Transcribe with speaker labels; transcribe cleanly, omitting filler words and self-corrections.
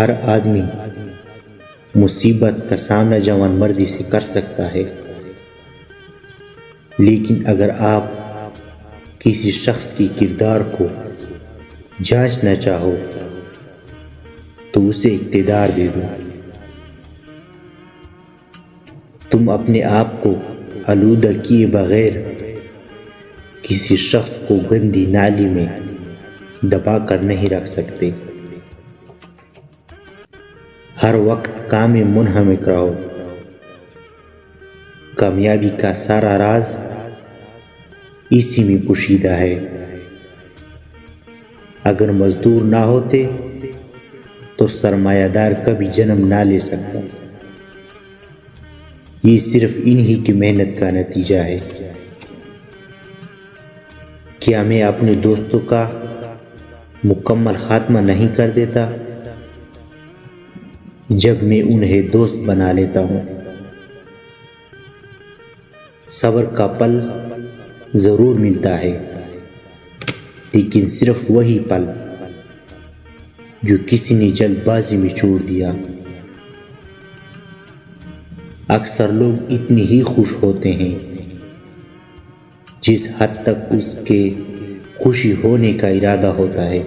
Speaker 1: हर आदमी मुसीबत का सामना जवानमर्दी से कर सकता है, लेकिन अगर आप किसी शख्स की किरदार को जांचना चाहो तो उसे इख्तियार दे दो। तुम अपने आप को आलूदा किए बगैर किसी शख्स को गंदी नाली में दबा कर नहीं रख सकते। हर वक्त काम में मुनहमिक रहो। कामयाबी का सारा राज इसी में पोशीदा है। अगर मजदूर ना होते तो सरमायादार कभी जन्म ना ले सकता। ये सिर्फ इन्हीं की मेहनत का नतीजा है। क्या मैं अपने दोस्तों का मुकम्मल खात्मा नहीं कर देता जब मैं उन्हें दोस्त बना लेता हूँ? सब्र का पल जरूर मिलता है, लेकिन सिर्फ वही पल जो किसी ने जल्दबाजी में छोड़ दिया। अक्सर लोग इतने ही खुश होते हैं जिस हद तक उसके खुशी होने का इरादा होता है।